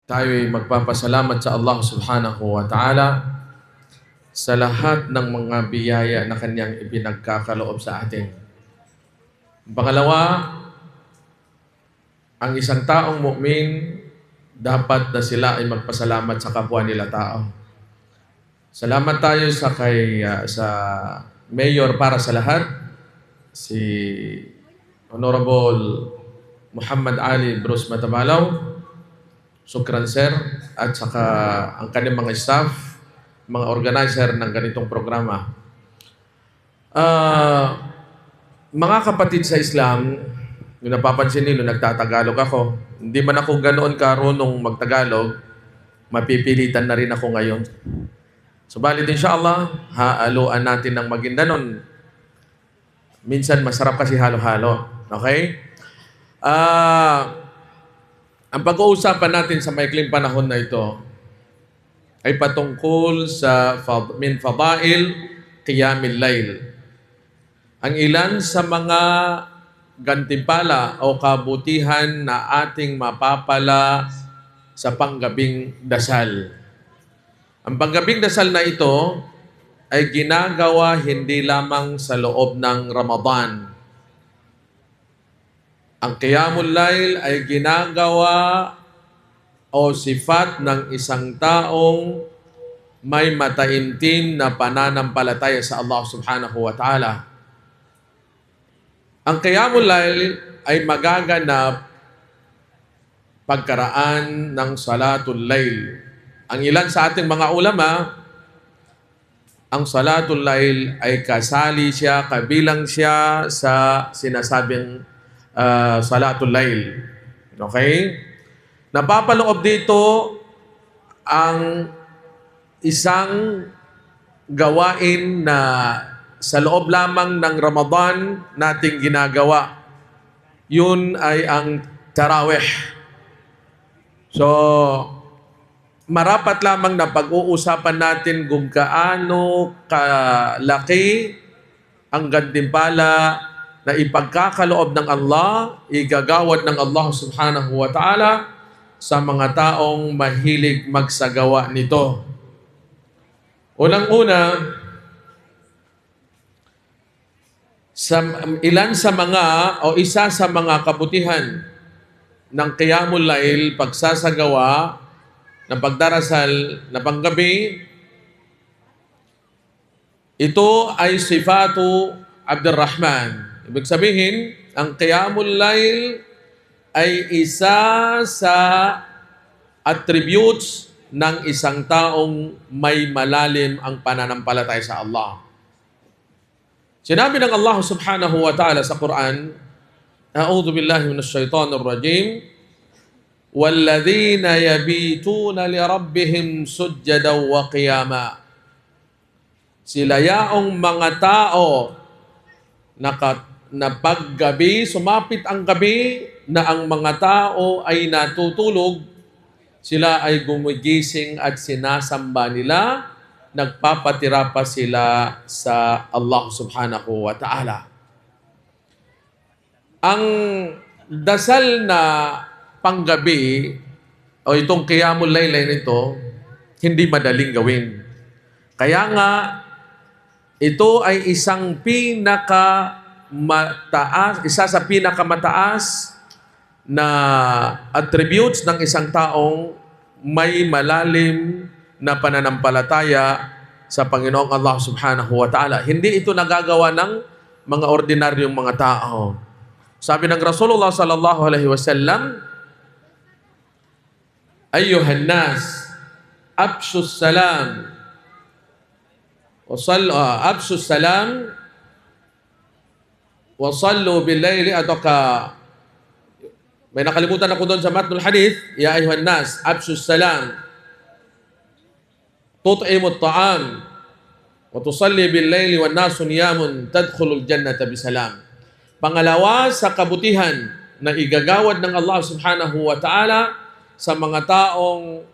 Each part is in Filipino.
Tayo'y magpapasalamat sa Allah subhanahu wa ta'ala sa lahat ng mga biyaya na Kanyang ipinagkakaloob sa atin. Pangalawa, ang isang taong mu'min, dapat na sila ay magpasalamat sa kapwa nila tao. Salamat tayo sa Mayor para sa lahat, si Honorable Muhammad Ali Bruce Matabalaw. Sukran sir, at saka ang kanyang mga staff, mga organizer ng ganitong programa. Mga kapatid sa Islam, yung napapansin nilo, nagtatagalog ako. Hindi man ako ganoon karunong magtagalog, mapipilitan na rin ako ngayon. Subalit inshallah, haaluan natin ng Maguindanon. Minsan masarap kasi halo-halo. Okay? Ang pag-uusapan natin sa maikling panahon na ito ay patungkol sa min fadail qiyamil layl. Ang ilan sa mga gantimpala o kabutihan na ating mapapala sa panggabing dasal. Ang panggabing dasal na ito ay ginagawa hindi lamang sa loob ng Ramadan. Ang Qiyamul Layl ay ginagawa o sifat ng isang taong may mataimtim na pananampalataya sa Allah subhanahu wa ta'ala. Ang Qiyamul Layl ay magaganap pagkaraan ng Salatul Layl. Ang ilan sa ating mga ulama, ang Salatul Layl ay kasali siya, kabilang siya sa sinasabing Salatul Layl. Okay? Napapaloob dito ang isang gawain na sa loob lamang ng Ramadan nating ginagawa. Yun ay ang tarawih. So, marapat lamang na pag-uusapan natin kung gaano kalaki ang gantimpala na ipagkakaloob ng Allah, igagawad ng Allah subhanahu wa ta'ala sa mga taong mahilig magsagawa nito. Unang-una, ilan sa mga o isa sa mga kabutihan ng Qiyamul Layl, pagsasagawa ng pagdarasal na panggabi, ito ay sifatu Abdurrahman. Ibig sabihin, ang Qiyamul Layl ay isa sa attributes ng isang taong may malalim ang pananampalataya sa Allah. Sinabi ng Allah subhanahu wa ta'ala sa Quran, A'udhu billahi minash shaitanir rajim, وَالَّذِينَ يَبِيتُونَ لِرَبِّهِمْ سُجَّدًا وَقِيَامًا. Sila yaong mga tao na paggabi, sumapit ang gabi, na ang mga tao ay natutulog, sila ay gumigising at sinasamba nila, nagpapatira pa sila sa Allah subhanahu wa ta'ala. Ang dasal na panggabi, o itong Qiyamul Layl nito, hindi madaling gawin. Kaya nga, ito ay isa sa pinakamataas na attributes ng isang taong may malalim na pananampalataya sa Panginoong Allah subhanahu wa ta'ala. Hindi ito nagagawa ng mga ordinaryong mga tao. Sabi ng Rasulullah sallallahu alaihi wasallam, Ayyuhan nas, abshus salam, abshus salam, wa sallu bil layli, may nakalimutan ako doon sa matnul hadith, ya ayyuhan nas, abshus salam, tut'imut ta'am, wa tusalli bil layli wan nasu niyamun, tadkhulul jannata bisalam. Pangalawa sa kabutihan na igagawad ng Allah subhanahu wa ta'ala sa mga taong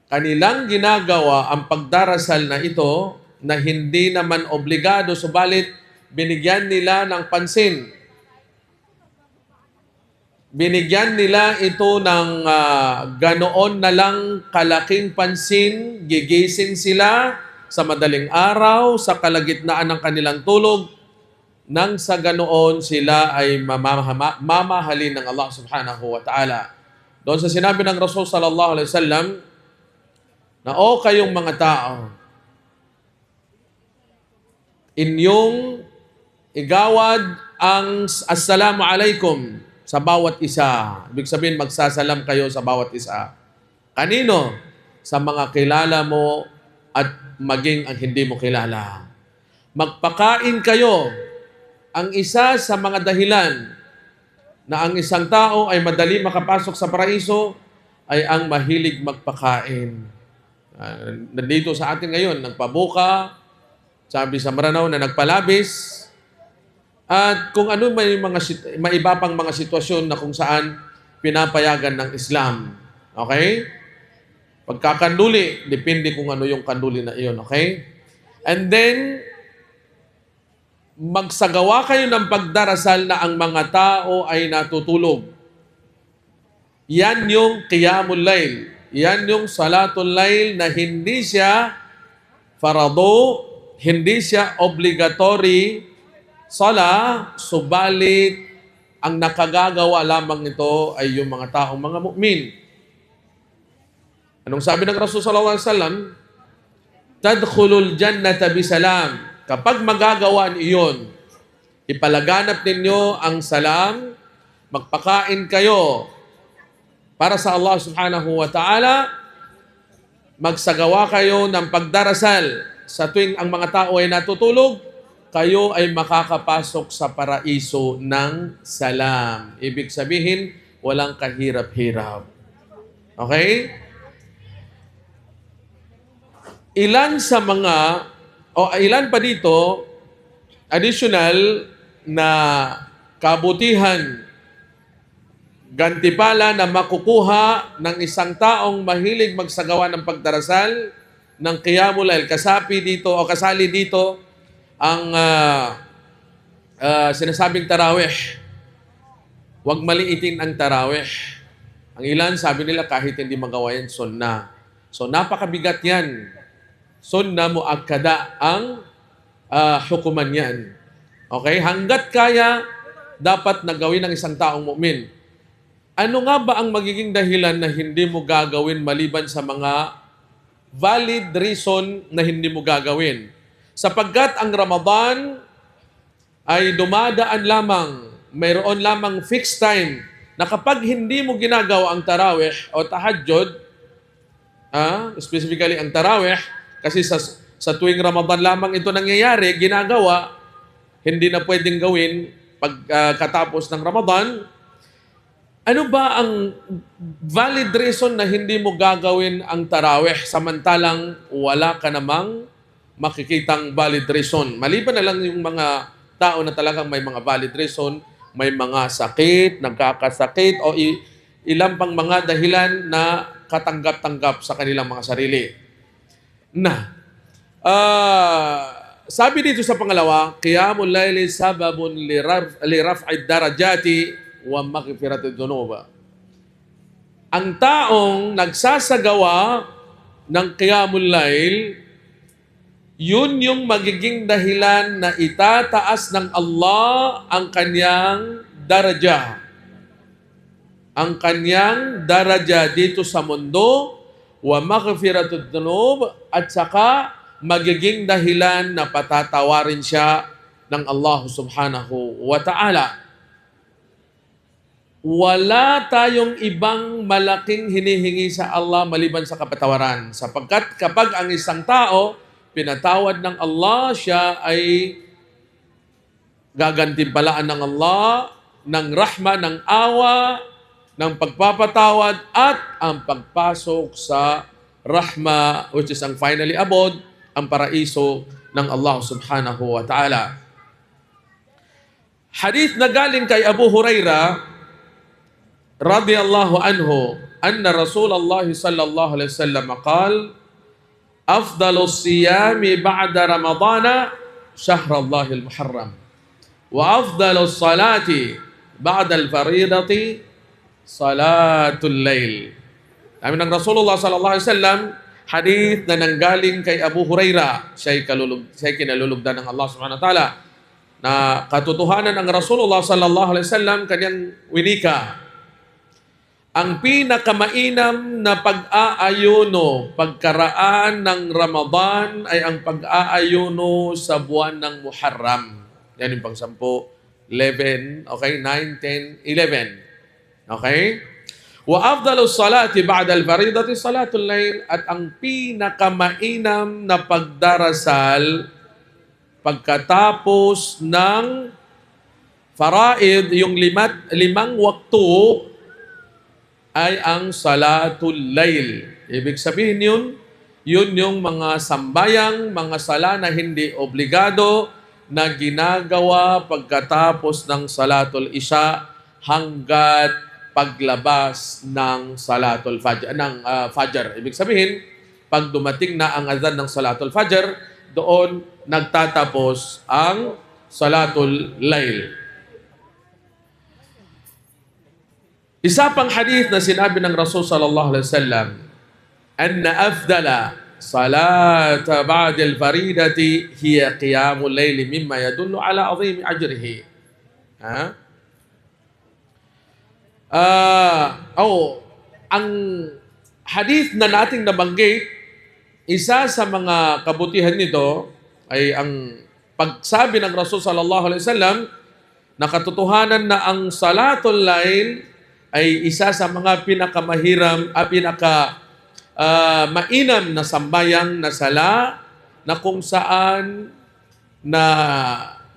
kanilang ginagawa ang pagdarasal na ito, na hindi naman obligado, subalit binigyan nila ng pansin. binigyan nila ito ng ganoon na lang kalaking pansin, gigising sila sa madaling araw, sa kalagitnaan ng kanilang tulog, nang sa ganoon sila ay mamahalin ng Allah subhanahu wa ta'ala. Doon sa sinabi ng Rasul sallallahu alaihi wasallam na, o kayong mga tao, inyong igawad ang assalamu alaikum sa bawat isa. Ibig sabihin, magsasalam kayo sa bawat isa. Kanino? Sa mga kilala mo at maging ang hindi mo kilala. Magpakain kayo. Ang isa sa mga dahilan na ang isang tao ay madali makapasok sa paraiso ay ang mahilig magpakain. Nandito sa atin ngayon, nagpabuka, sabi sa Maranao na nagpalabis, at kung ano may iba pang mga sitwasyon na kung saan pinapayagan ng Islam. Okay? Pagkakanduli, depende kung ano yung kanduli na iyon. Okay? And then, magsagawa kayo ng pagdarasal na ang mga tao ay natutulog. Yan yung qiyamul layl. Yan yung salatul layl na hindi siya farado, hindi siya obligatory sala, subalit ang nakagagawa lamang nito ay yung mga taong mga mu'min. Anong sabi ng Rasul sallallahu alaihi wasallam? Tadkhulul jannata bisalam. Kapag magagawa iyon, ipalaganap ninyo ang salam, magpakain kayo para sa Allah subhanahu wa ta'ala, magsagawa kayo ng pagdarasal sa tuwing ang mga tao ay natutulog, kayo ay makakapasok sa paraiso ng salam. Ibig sabihin, walang kahirap-hirap. Okay? Ilan pa dito, additional na kabutihan, gantipala na makukuha ng isang taong mahilig magsagawa ng pagdarasal ng qiyamul layl. Kasali dito ang sinasabing tarawih. Huwag maliitin ang tarawih. Ang ilan, sabi nila, kahit hindi magawa yan, sunnah. So, napakabigat yan. Sunnah muakkada ang hukuman yan. Okay? Hanggat kaya, dapat nagawin ng isang taong mu'min. Ano nga ba ang magiging dahilan na hindi mo gagawin maliban sa mga valid reason na hindi mo gagawin? Sapagkat ang Ramadan ay dumadaan lamang, mayroon lamang fixed time na kapag hindi mo ginagawa ang tarawih o tahajjud, specifically ang tarawih, kasi sa tuwing Ramadan lamang ito nangyayari, ginagawa, hindi na pwedeng gawin pagkatapos ng Ramadan. Ano ba ang valid reason na hindi mo gagawin ang tarawih samantalang wala ka namang makikitang valid reason? Maliban na lang yung mga tao na talagang may mga valid reason, may mga sakit, nagkakasakit, o ilang pang mga dahilan na katanggap-tanggap sa kanilang mga sarili. Sabi dito sa pangalawa, qiyamul layli sababun li raf'id darajati wa maghfiratid dhunub. Ang taong nagsasagawa ng qiyamul layl, yun yung magiging dahilan na itataas ng Allah ang kanyang daraja. Ang kanyang daraja dito sa mundo, wa maghfiratud dhunub, at saka magiging dahilan na patatawarin siya ng Allah subhanahu wa ta'ala. Wala tayong ibang malaking hinihingi sa Allah maliban sa kapatawaran. Sapagkat kapag ang isang tao pinatawad ng Allah, siya ay gagantimpalaan ng Allah, ng rahma, ng awa, ng pagpapatawad, at ang pagpasok sa rahma, which is ang finally abode, ang paraiso ng Allah subhanahu wa ta'ala. Hadith na galing kay Abu Huraira radiyallahu anhu, anna Rasulullah sallallahu alaihi wasallam qala, أفضل الصيام بعد رمضان شهر الله المحرم وأفضل الصلاة بعد الفريضة Salatul Lail. Sabi ng Rasulullah sallallahu alaihi wasallam, hadith na nanggaling kay Abu Huraira, siya'y kinalulugdan ng Allah subhanahu wa ta'ala, na katotohanan ng Rasulullah sallallahu alaihi wasallam kanyang winika. Ang pinakamainam na pag-aayuno pagkaraan ng Ramadan ay ang pag-aayuno sa buwan ng Muharram. Yan yung pang-10, 11, okay, 9, 10, 11. Okay? Wa afdalus salati ba'da al-faridati salatul lail, at ang pinakamainam na pagdarasal pagkatapos ng faraid, yung limang waktu, ay ang salatul lail. Ibig sabihin yun yung mga sambayang, mga sala na hindi obligado na ginagawa pagkatapos ng salatul isya hanggat paglabas ng salatul fajr, fajr. Ibig sabihin, pag dumating na ang azan ng salatul fajr, doon nagtatapos ang salatul lail. Isa pang hadith na sinabi ng Rasul sallallahu alaihi wasallam, anna afdala salata ba'da al-faridati hiya qiyamul layl mimma yadullu ala azimi ajrihi. Ang hadith na nating nabanggit, isa sa mga kabutihan nito ay ang pagsabi ng Rasul sallallahu alaihi wasallam na katotohanan na ang salatul lail ay isa sa mga mainam na sambayang na sala na kung saan na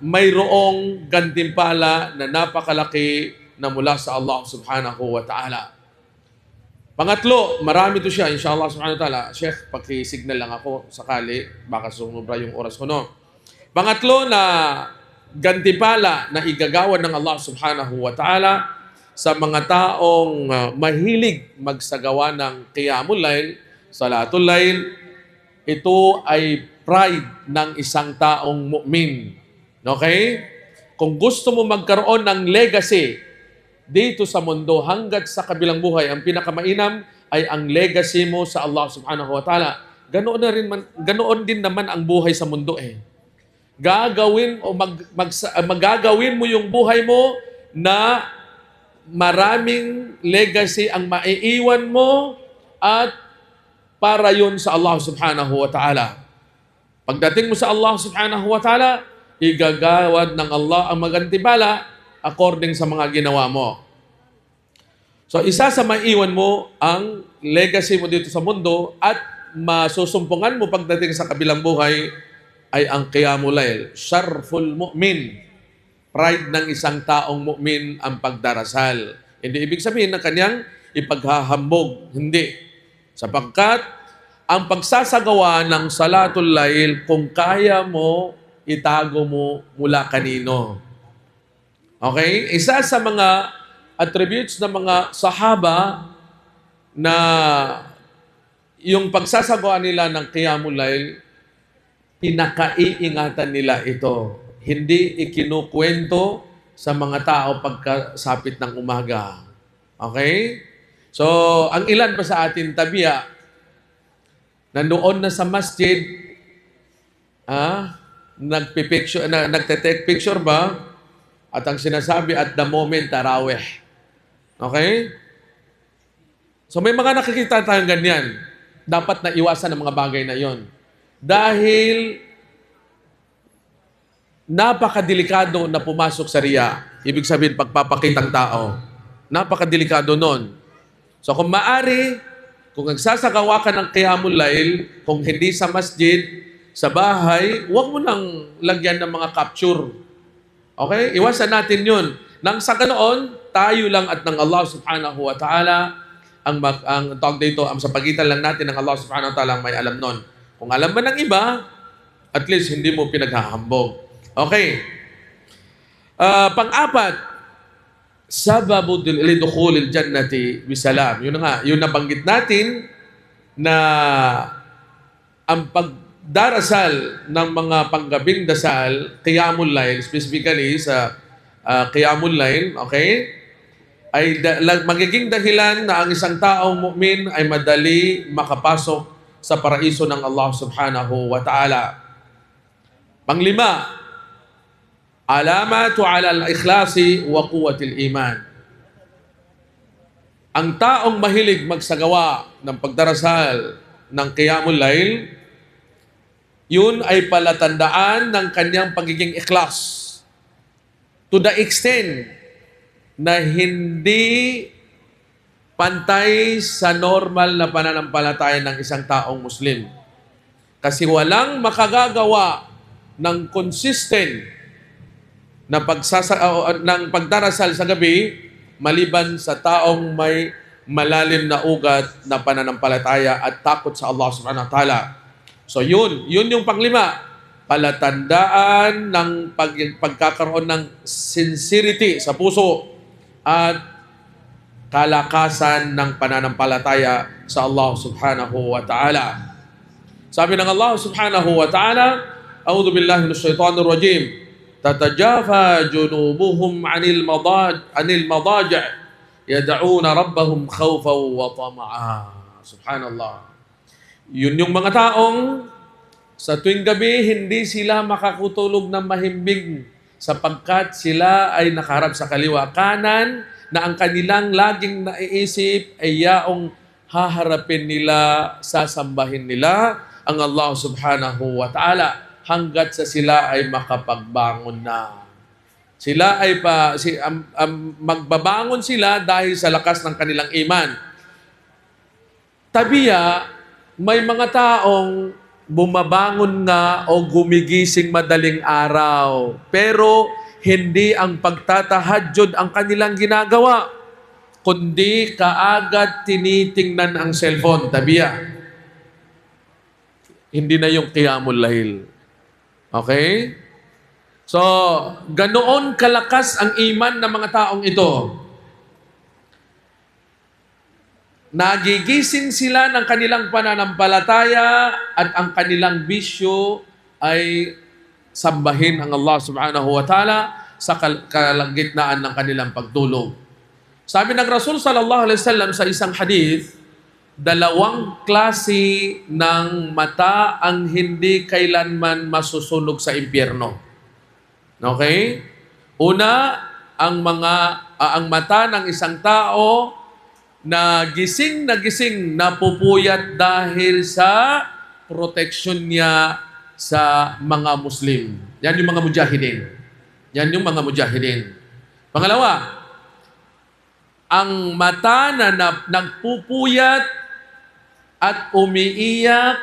mayroong gantimpala na napakalaki na mula sa Allah subhanahu wa ta'ala. Pangatlo, marami to siya, inshallah subhanahu wa ta'ala. Sheikh, paki-signal lang ako sakali, baka sumubra yung oras ko, no? Pangatlo na gantimpala na igagawan ng Allah subhanahu wa ta'ala sa mga taong mahilig magsagawa ng qiyamul lail, salatul lail, ito ay pride ng isang taong mu'min. Okay? Kung gusto mo magkaroon ng legacy dito sa mundo hanggat sa kabilang buhay, ang pinakamainam ay ang legacy mo sa Allah subhanahu wa ta'ala. Ganoon din naman ang buhay sa mundo eh. Magagawin mo yung buhay mo na maraming legacy ang maiiwan mo at para yun sa Allah subhanahu wa ta'ala. Pagdating mo sa Allah subhanahu wa ta'ala, igagawad ng Allah ang magantibala according sa mga ginawa mo. So, isa sa maiiwan mo ang legacy mo dito sa mundo at masusumpungan mo pagdating sa kabilang buhay ay ang qiyamul lail. Syarful mu'min. Pride ng isang taong mu'min ang pagdarasal. Hindi ibig sabihin na kanyang ipaghahambog. Hindi. Sapagkat ang pagsasagawa ng salatul lail, kung kaya mo, itago mo mula kanino. Okay? Isa sa mga attributes ng mga sahaba na yung pagsasagawa nila ng qiyamul lail, pinakaiingatan nila ito. Hindi ikinukwento sa mga tao pagkasapit ng umaga. Okay? So, ang ilan pa sa atin tabiya, nandoon na sa masjid, nagte-take picture ba? At ang sinasabi at the moment, tarawih. Okay? So, may mga nakikita tayong ganyan. Dapat na iwasan ang mga bagay na yon. Dahil napakadelikado na pumasok sa riya. Ibig sabihin, pagpapakitang tao. Napakadelikado nun. So kung maari, kung nagsasagawa ka ng qiyamul lail, kung hindi sa masjid, sa bahay, huwag mo nang lagyan ng mga capture. Okay? Iwasan natin yun. Nang sa ganoon, tayo lang at ng Allah subhanahu wa ta'ala, ang tawag dito, ang sa pagitan lang natin ng Allah subhanahu wa ta'ala ang may alam nun. Kung alam ba ng iba, at least hindi mo pinaghahambog. Okay. Pang-apat, sababu lidukhulil jannati bisalam. Yun nga, yun nabanggit natin na ang pagdarasal ng mga panggabing dasal, qiyamul lail, specifically sa qiyamul lail, okay? ay magiging dahilan na ang isang taong mu'min ay madali makapasok sa paraiso ng Allah subhanahu wa ta'ala. Panglima, alamatu ala al-ikhlasi wa quwwatil iman. Ang taong mahilig magsagawa ng pagdarasal ng Qiyamul Layl, yun ay palatandaan ng kanyang pagiging ikhlas. To the extent na hindi pantay sa normal na pananampalataya ng isang taong Muslim. Kasi walang makagagawa ng consistent na ng pagdarasal sa gabi maliban sa taong may malalim na ugat na pananampalataya at takot sa Allah subhanahu wa ta'ala. So yun yung panglima, palatandaan ng pagkakaroon ng sincerity sa puso at kalakasan ng pananampalataya sa Allah subhanahu wa ta'ala. Sabi ng Allah subhanahu wa ta'ala, A'udhu billahi minash shaitanir rajim, tatajafa junubuhum anil madaji' yad'una rabbahum khawfan wa tama'a. Subhanallah. Yun yung mga taong sa tuwing gabi hindi sila makakutulog ng mahimbing sapagkat sila ay nakaharap sa kaliwa kanan na ang kanilang laging naiisip ay yaong haharapin nila, sasambahin nila ang Allah subhanahu wa ta'ala hanggat sa sila ay makapagbangon na. Sila ay magbabangon sila dahil sa lakas ng kanilang iman. Tabiya, may mga taong bumabangon nga o gumigising madaling araw, pero hindi ang pagtatahajjud ang kanilang ginagawa, kundi kaagad tinitingnan ang cellphone. Tabiya, hindi na yung Qiyamul Layl. Okay? So, ganoon kalakas ang iman ng mga taong ito. Nagigising sila ng kanilang pananampalataya at ang kanilang bisyo ay sambahin ang Allah subhanahu wa ta'ala sa kalagitnaan ng kanilang pagtulog. Sabi ng Rasul sallallahu alaihi wasallam sa isang hadith, dalawang klase ng mata ang hindi kailanman masusunog sa impyerno. Okay? Una, ang mata ng isang tao na gising napupuyat dahil sa protection niya sa mga Muslim. Yan yung mga mujahidin. Pangalawa, ang mata na nagpupuyat at umiiyak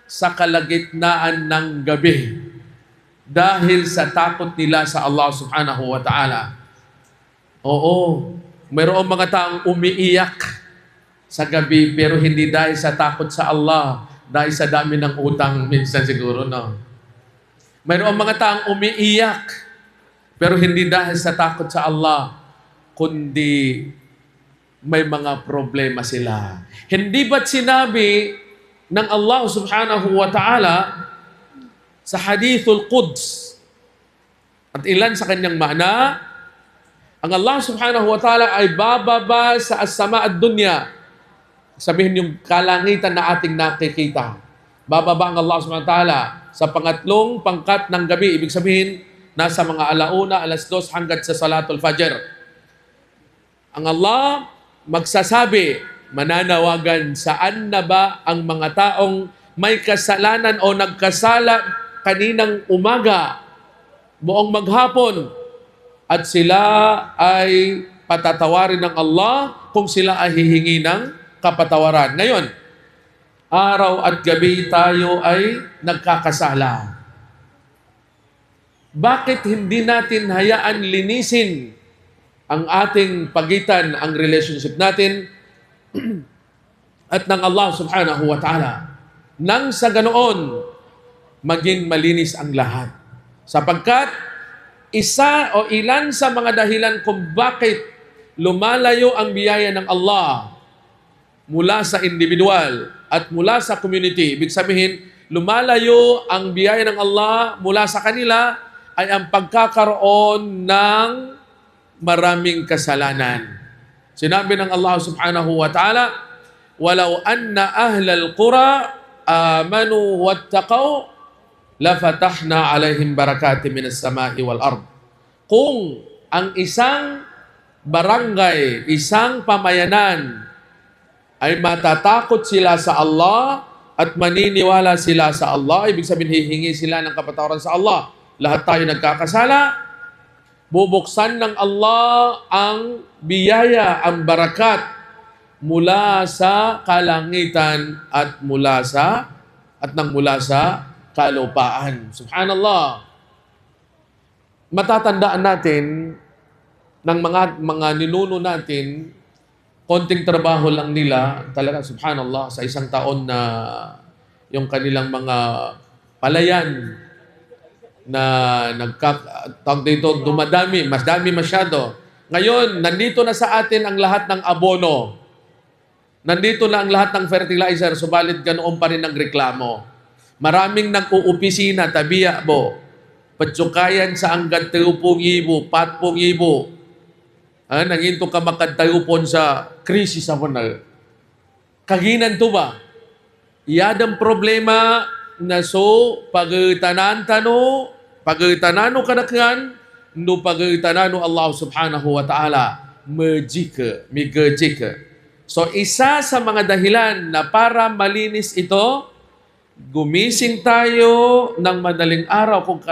sa kalagitnaan ng gabi dahil sa takot nila sa Allah subhanahu wa ta'ala. Oo, mayroong mga taong umiiyak sa gabi pero hindi dahil sa takot sa Allah, dahil sa dami ng utang minsan siguro, no? Mayroong mga taong umiiyak pero hindi dahil sa takot sa Allah, kundi may mga problema sila. Hindi ba't sinabi ng Allah subhanahu wa ta'ala sa Hadithul Quds at ilan sa kanyang makna, ang Allah subhanahu wa ta'ala ay bababa sa as-sama ad-dunya. Sabihin yung kalangitan na ating nakikita. Bababa ang Allah subhanahu wa ta'ala sa pangatlong pangkat ng gabi. Ibig sabihin, nasa mga alauna, alas 2 hanggat sa Salatul Fajr. Ang Allah magsasabi, mananawagan, saan na ba ang mga taong may kasalanan o nagkasala kaninang umaga, buong maghapon, at sila ay patatawarin ng Allah kung sila ay hihingi ng kapatawaran. Ngayon, araw at gabi tayo ay nagkakasala. Bakit hindi natin hayaan linisin ang ating pagitan, ang relationship natin at ng Allah subhanahu wa ta'ala? Nang sa ganoon, maging malinis ang lahat. Sapagkat isa o ilan sa mga dahilan kung bakit lumalayo ang biyaya ng Allah mula sa individual at mula sa community. Ibig sabihin, lumalayo ang biyaya ng Allah mula sa kanila ay ang pagkakaroon ng maraming kasalanan. Sinabi ng Allah subhanahu wa ta'ala, "Walau anna ahlal qura amanu wattaqaw lafatahna alaihim barakatin minas sama'i wal ard." Kung ang isang barangay, isang pamayanan ay matatakot sila sa Allah at maniniwala sila sa Allah, ibig sabihin hihingi sila ng kapatawaran sa Allah. Lahat tayo nagkakasala, bubuksan ng Allah ang biyaya, ang barakat mula sa kalangitan at nang mula sa kalupaan. Subhanallah. Matatandaan natin ng mga ninuno natin, konting trabaho lang nila, talaga subhanallah, sa isang taon na yung kanilang mga palayan na tawag dito, dumadami, mas dami masyado. Ngayon, nandito na sa atin ang lahat ng abono. Nandito na ang lahat ng fertilizer, subalit ganoon pa rin ang reklamo. Maraming nag-uupisina, tabiya bo, patsukayan sa anggat 30,000, 40,000. Nanginto ka makadtayupon sa krisis sa panal. Kaginan to ba? Iyadang problema na so pagtanano kadakyan no pagtanano Allah subhanahu wa ta'ala migajika. So isa sa mga dahilan na para malinis ito, gumising tayo ng madaling araw kung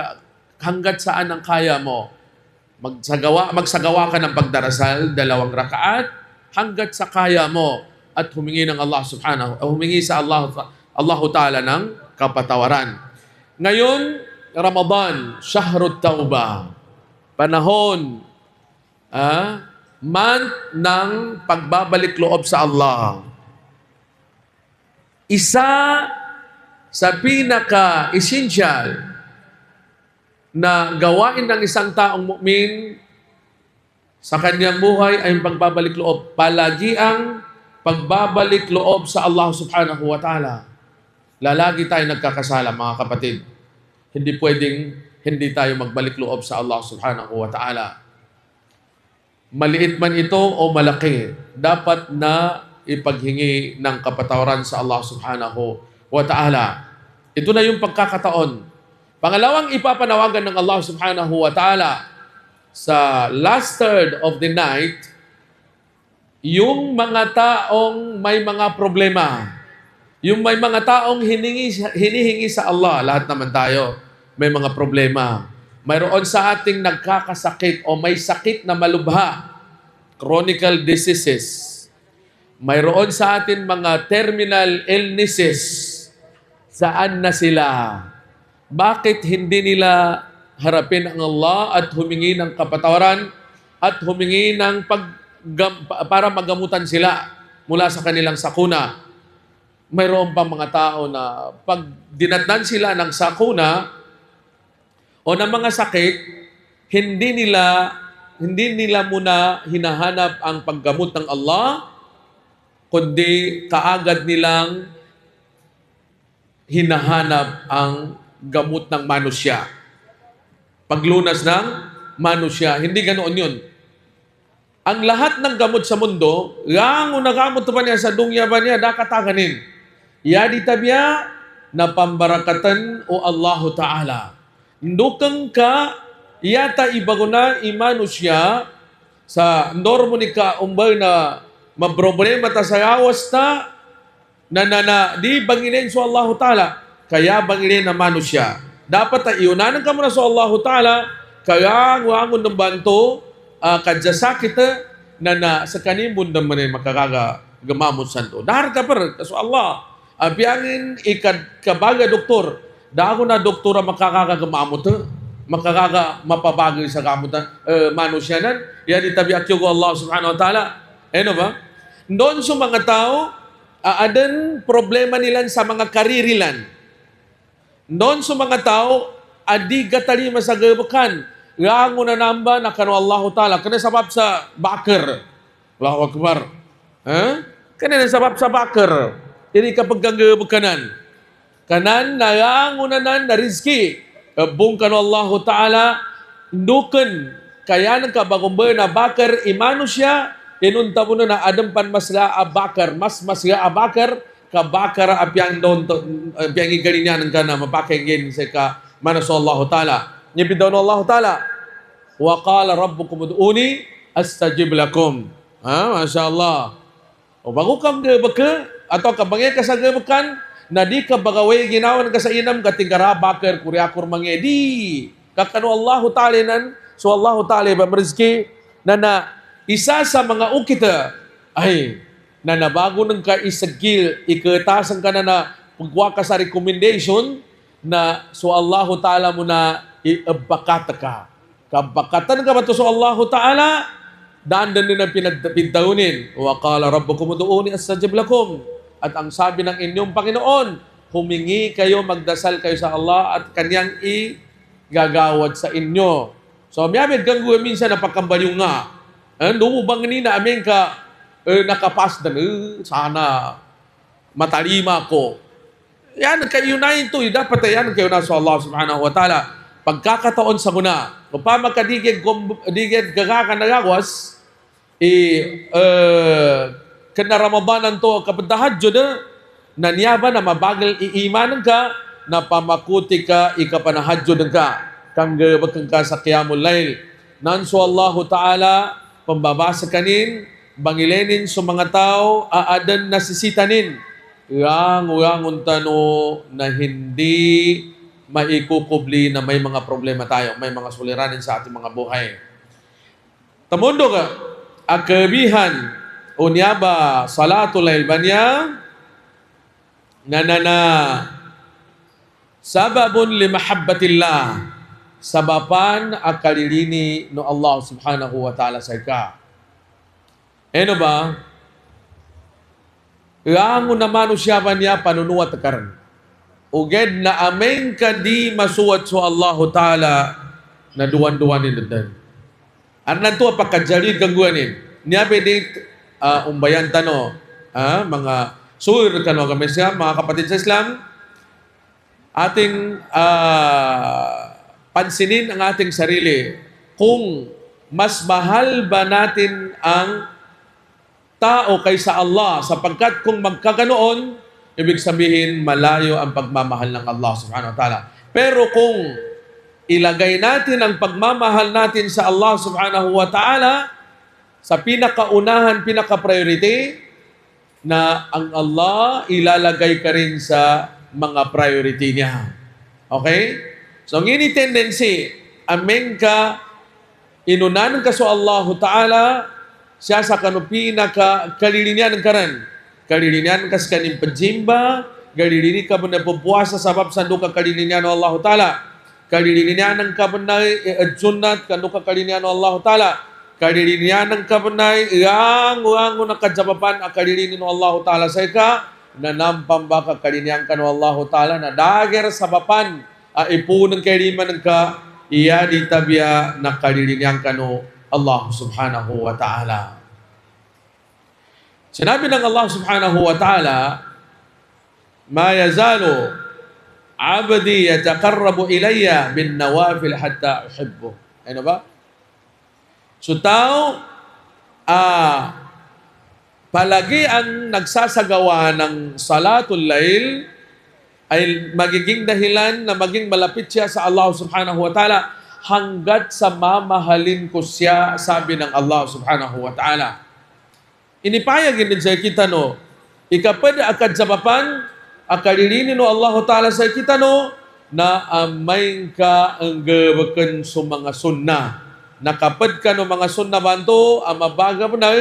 hanggat saan ang kaya mo. Magsagawa ka ng pagdarasal, 2 rakaat, hanggat sa kaya mo, at humingi ng Allah subhanahu, humingi sa Allah Ta'ala ng kapatawaran. Ngayon, Ramadan, Shahrut Tawbah, panahon, month ng pagbabalik loob sa Allah. Isa sa pinaka-essential na gawain ng isang taong mu'min sa kanyang buhay ay ang pagbabalik loob. Palagi ang pagbabalik loob sa Allah subhanahu wa ta'ala. Lalagi tayo nagkakasala, mga kapatid. Hindi pwedeng hindi tayo magbalik loob sa Allah subhanahu wa ta'ala. Maliit man ito o malaki, dapat na ipaghingi ng kapatawaran sa Allah subhanahu wa ta'ala. Ito na yung pagkakataon. Pangalawang ipapanawagan ng Allah subhanahu wa ta'ala sa last third of the night, yung mga taong may mga problema, yung may mga taong hinihingi sa Allah, lahat naman tayo may mga problema. Mayroon sa ating nagkakasakit o may sakit na malubha, chronic diseases. Mayroon sa atin mga terminal illnesses. Saan na sila? Bakit hindi nila harapin ang Allah at humingi ng kapatawaran at humingi ng para magamutan sila mula sa kanilang sakuna? Mayroon pa mga tao na pag dinatnan sila ng sakuna o ng mga sakit, hindi nila muna hinahanap ang paggamot ng Allah, kundi kaagad nilang hinahanap ang gamot ng manusya. Paglunas ng manusya. Hindi ganoon yun. Ang lahat ng gamot sa mundo, yang unagamot pa niya sa dunya ba niya, dakataganin. Yadi tabya na pambarakatan o Allah Ta'ala. Ndukang ka, yata ibaguna imanusya sa normo ni ka umbay na maproblema ta sa yawas ta, na di banginin so Allah Ta'ala. Kaya bangilin na manusya. Dapat ta iunanan ka muna sa Allah Ta'ala, kaya wangon ng banto, kadyasa kita, na sa kanimun naman ay makakaga gamamot santo. Dahil ka par, so Allah, piyangin kabaga doktor, dahil na doktora makakaga gamamot, makakaga mapabagay sa gamutan, manusyanan, yan itabi akyo ko Allah Subhanahu Wa Ta'ala. Ano ba? Doon sa mga tao, adan problema nila sa mga karirilan. Noon sa mga tao, adi gatali masagabakan. Gango na namba na kano Allah Ta'ala. Kana sabab sa bakar. Allahu Akbar. Kana sabab sa bakar. Ini kapag gagabakan. Kanan na gango na rizki. Bung kano Allah Ta'ala. Ndukan. Kaya nang kabagumba na bakar imanusya. inunta mo na adampan masla abakar, masla abakar, kabakar apyang doon, apyang igalinyan ka na mapakingin sa ka, manaso Allah Ta'ala. Nyabidaw na Allah Ta'ala, wa qala rabbukum ud'uni astajib lakum. Masya Allah. O bago kang baka, atau kabangay ka sa gabakan, na di ka bagaway ginawan ka sa inam, katingkara bakar, kuryakur mangedi. Kakano Allah Ta'ala nan, so Allah Ta'ala ba merizki, na isa sa mga ukita, ay, na nabago ng ka isagil, ikatasan ka na pagwa ka sa recommendation, na so Allah Ta'ala mo na iabakata ka. Kabakatan ka ba to so Allah Ta'ala? Daan din ang pinagpintaunin. Wa qala rabbukum ud'uni astajib lakum. At ang sabi ng inyong Panginoon, humingi kayo, magdasal kayo sa Allah at kanyang igagawad sa inyo. So, miyamid kang gawin minsan napakambaliw nga. Lumubang ni na amin ka, nakapas na, sana matalima ko. Yan, kayo na ito. Dapat yan kayo na sa Allah subhanahu wa ta'ala. Pagkakataon sa muna, kung pa magkadigid gagakanagawas, kena Ramadanan to kapatahadyo na niyaba na mabagal iimanan ka, na pamakuti ka, ikapanahadyo ka, kang gabakang ka sa Qiyamul Layl. Nanso Allah Ta'ala, pambabasa kanin, bangilenin sa mga tao, aadan nasisitanin, yang tano na hindi maikukubli na may mga problema tayo, may mga suliranin sa ating mga buhay. Tamundo ka, akabihan, unyaba, salatul layl banya, na sababun limahabbatillah, sabapan akalilini no Allah subhanahu wa ta'ala sa ika. Ano ba? Yang naman siya ba niya panunuwat karan? Uged na ameng kadi masuwat so Allah Ta'ala na duwan-duwan ni Dadan. At nanto pagkajalid gangguanin. Niya pwede umbayan tano, mga sur kano kami siya, mga kapatid sa Islam, ating pansinin ang ating sarili kung mas mahal ba natin ang tao kaysa Allah, sapagkat kung magkaganoon, ibig sabihin, malayo ang pagmamahal ng Allah subhanahu wa ta'ala. Pero kung ilagay natin ang pagmamahal natin sa Allah subhanahu wa ta'ala sa pinakaunahan, pinaka-priority, na ang Allah ilalagay ka rin sa mga priority niya. Okay? So, ang ini tendency, amen ka, inunan ka sa Allah ta'ala, siya sa kanupina ka, kalilinan ng karan. Kalilinan ka sa kaning pajimba, kalilini ka ba na pupuasa sabab sa ka kalilinan ng Allah Ta'ala. Kalilinan ka ba na adjunat, kano ka kalilinan ng Allah Ta'ala. Kalilinan ka ba na iang nakajabapan ang kalilinin ng Allah Ta'ala sa ika, na nampamba ka kalilinan ka ng Allah Ta'ala, na dager sabapan, ipunang kaliman ng ka, iya di tabiya na kalilinan ka ng Allah Subhanahu wa Ta'ala. Sinabi ng Allah Subhanahu wa Ta'ala, ma yazalu abdi yataqarrabu ilayya bin nawafil hatta uhibbu. Ano ba? So tao, palagi ang nagsasagawa ng salatul layl ay magiging dahilan na maging malapit siya sa Allah Subhanahu wa Ta'ala hanggat sa mamahalin ko siya, sabi ng Allah Subhanahu wa Ta'ala. Inipayagin din sa kita no, ikapad akad sabapan, akalilinin no Allah Ta'ala sa kita no, na amay ka ang gawakan sa mga sunna. Nakapad ka no mga sunna banto, ang mabaga mo na,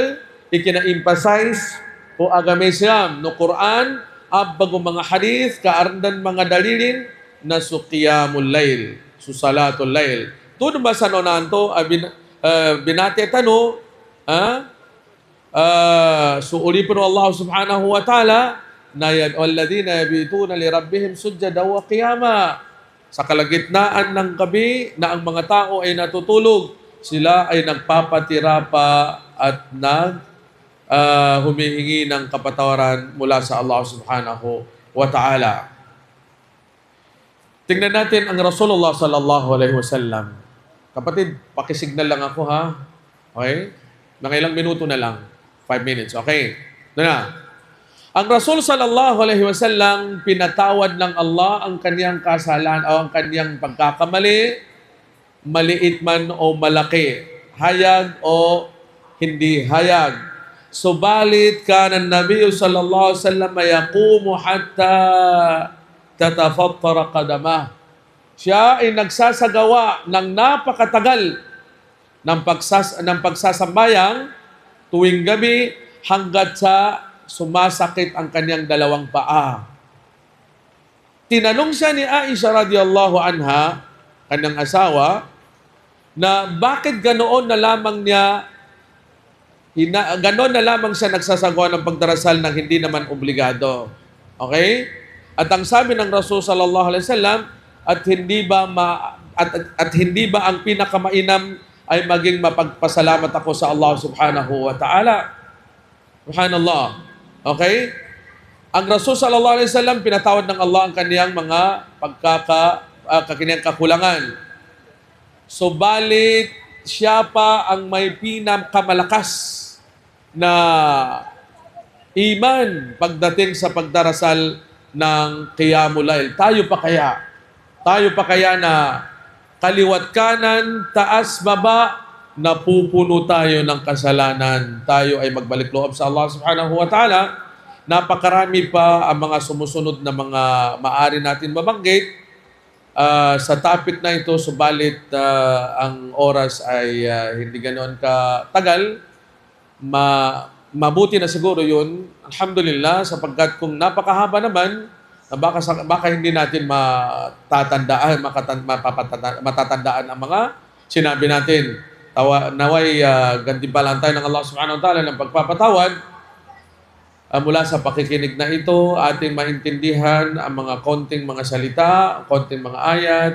ikina-emphasize o agame Islam no Quran, bago mga hadith, kaarandan mga dalilin, na suqiyamul layl, susalatul layl. Doon ba sa nonanto, binati tano, suulipin Allah subhanahu wa ta'ala na walladhina yabituna li rabbihim sujjada wa qiyama. Sa kalagitnaan ng gabi na ang mga tao ay natutulog, sila ay nagpapatira pa at humihingi ng kapatawaran mula sa Allah subhanahu wa ta'ala. Tingnan natin ang Rasulullah sallallahu alaihi wasallam. Kapatid, pakisignal lang ako ha. Okay? Mga ilang minuto na lang. 5 minutes. Okay. Ito na. Ang Rasul sallallahu alaihi wasallam, pinatawad ng Allah ang kaniyang kasalanan o ang kaniyang pagkakamali, maliit man o malaki, hayag o hindi hayag. Subalit kana Nabi sallallahu alaihi wasallam yaqumu hatta tatafattara qadamah. Siya ay nagsasagawa ng napakatagal ng pagsasambayang tuwing gabi hanggat sa sumasakit ang kanyang dalawang paa. Tinanong siya ni Aisha radhiyallahu anha, kanyang asawa, na bakit ganoon na lamang siya nagsasagawa ng pagdarasal nang hindi naman obligado. Okay? At ang sabi ng Rasul sallallahu alaihi wasallam, at hindi ba ang pinakamainam ay maging mapagpasalamat ako sa Allah subhanahu wa ta'ala. Subhanallah. Okay? Ang Rasul sallallahu alaihi wasallam, pinatawad ng Allah ang kaniyang mga kaniyang kakulangan. Subalit, siya pa ang may pinakamalakas na iman pagdating sa pagdarasal ng Qiyamul Lail. Tayo pa kaya na kaliwat kanan, taas, baba, napupuno tayo ng kasalanan. Tayo ay magbalik loob sa Allah subhanahu wa ta'ala. Napakarami pa ang mga sumusunod na mga maaari natin mabanggit sa topic na ito, subalit ang oras ay hindi ganoon katagal. Mabuti na siguro yun, alhamdulillah, sapagkat kung napakahaba naman, baka hindi natin matatandaan ang mga sinabi natin. Naway gantimpalaan tayo ng Allah subhanahu wa ta'ala ng pagpapatawad mula sa pakikinig na ito, ating maintindihan ang mga konting mga salita, konting mga ayat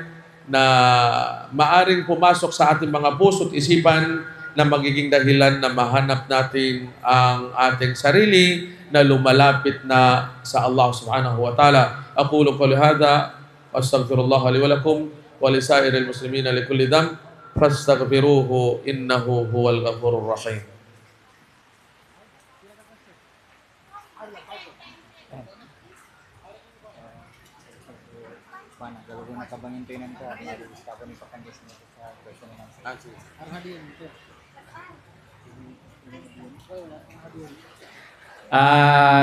na maaring pumasok sa ating mga puso at isipan na magiging dahilan na mahanap natin ang ating sarili na lumalapit na sa Allah subhanahu wa ta'ala. Aqulu qawli hadha wa astaghfirullah li wa lakum wa li sa'iril muslimina li kulli dhanb fastaghfiruhu innahu huwal ghafurur rahim.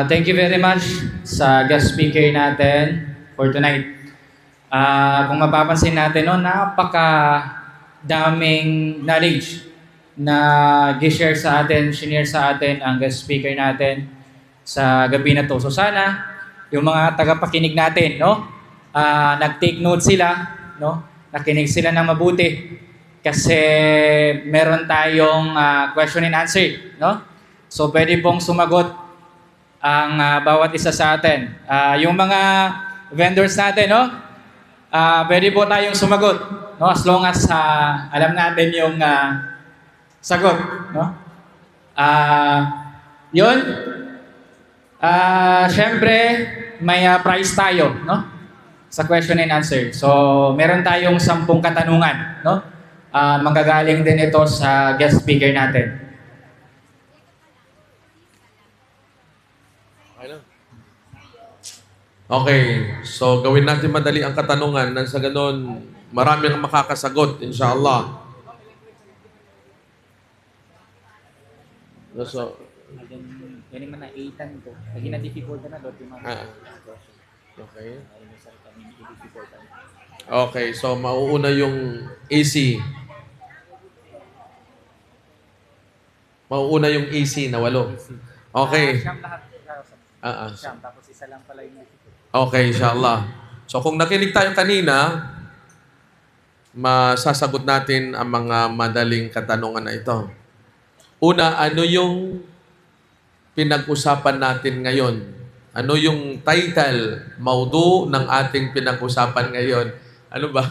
Thank you very much sa guest speaker natin for tonight. Kung mapapansin natin, napaka-daming knowledge na gi-share sa atin, shinare sa atin ang guest speaker natin sa gabi na to. So sana, yung mga tagapakinig natin, nag-take note sila, nakinig sila ng mabuti kasi meron tayong question and answer, So pwede pong sumagot ang bawat isa sa atin. Yung mga vendors natin, pwede po tayong sumagot, as long as alam natin yung sagot, yun. Syempre, may prize tayo, sa question and answer. So, meron tayong 10 katanungan, manggagaling din ito sa guest speaker natin. Okay, so gawin natin madali ang katanungan nang sa ganon marami ang makakasagot, inshallah. So, yan man na 8 ko. Lagi na difficult na doon yung mga okay. Okay, so mauuna yung easy. Mauuna yung easy na 8. Okay. Siyam lahat. Siyam, tapos isa lang pala yung difficult. Okay, inshallah. So kung nakinig tayo kanina, masasagot natin ang mga madaling katanungan na ito. Una, ano yung pinag-usapan natin ngayon? Ano yung title, maudu ng ating pinag-usapan ngayon? Ano ba?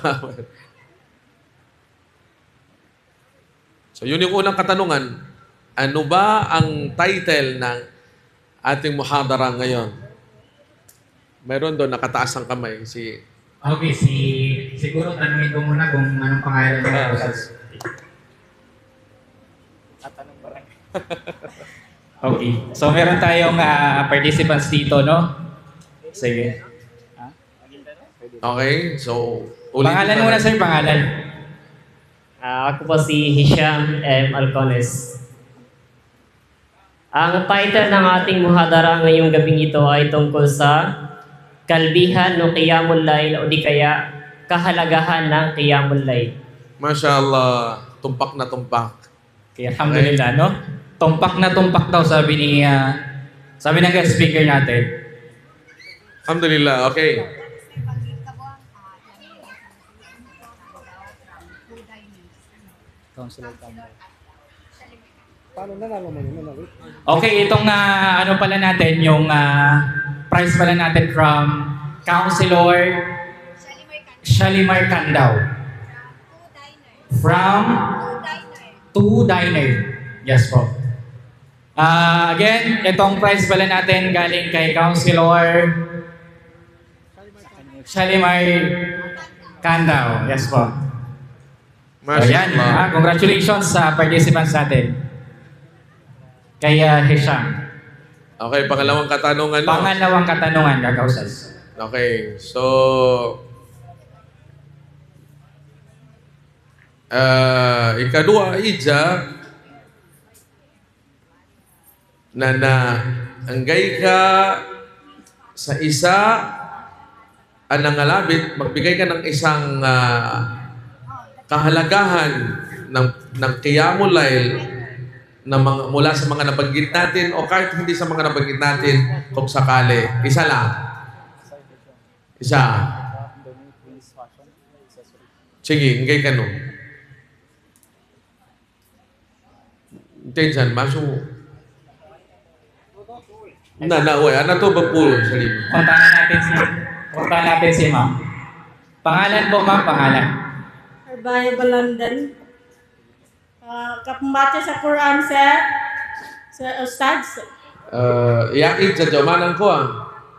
So yun yung unang katanungan. Ano ba ang title ng ating muhadara ngayon? Mayroon doon, nakataas ang kamay. Okay, siguro tanungin ko muna kung anong pangalan niya. At tanong ba rin? Okay. So meron tayong participants dito, no? Sige. Okay, so Pangalan muna, sir, pangalan. Ako po si Hisham M. Alcones. Ang title ng ating muhadara ngayong gabing ito ay tungkol sa kalbihan ng Qiyamul Layl o di kaya kahalagahan ng Qiyamul Layl. Mashallah, tumpak na tumpak. Okay, alhamdulillah, no? Tumpak na tumpak daw, sabi ng guest speaker natin. Alhamdulillah, okay. Okay, itong ano pala natin, yung prize pala natin from Councilor Shalimar Candao. From Two Diner. Yes po. Again, itong prize pala natin galing kay Councilor Shalimar Candao. Yes po. So, yan. Mashallah. Congratulations sa participants natin. Kay Hisham. Okay, pangalawang katanungan. No? Pangalawang katanungan, kakausas. Okay, so ikadua ija na anggay ka sa isa anangalabit, magbigay ka ng isang kahalagahan ng Qiyamul Layl na mula sa mga nabanggit natin o kahit hindi sa mga nabanggit natin kung sakali. Isa lang. Isa. Sige, ingay ka no. Tensan, masuk. Uy, ano to ba po sa libo? Puntahan natin si ma'am. Pangalan po, ma'am, pangalan. Bible London. Kapembaca sa Quran sa Ustaz. Yang sa jamanan ko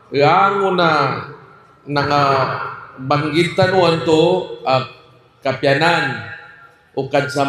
yang una nang banggitan to kapyanan ukad sa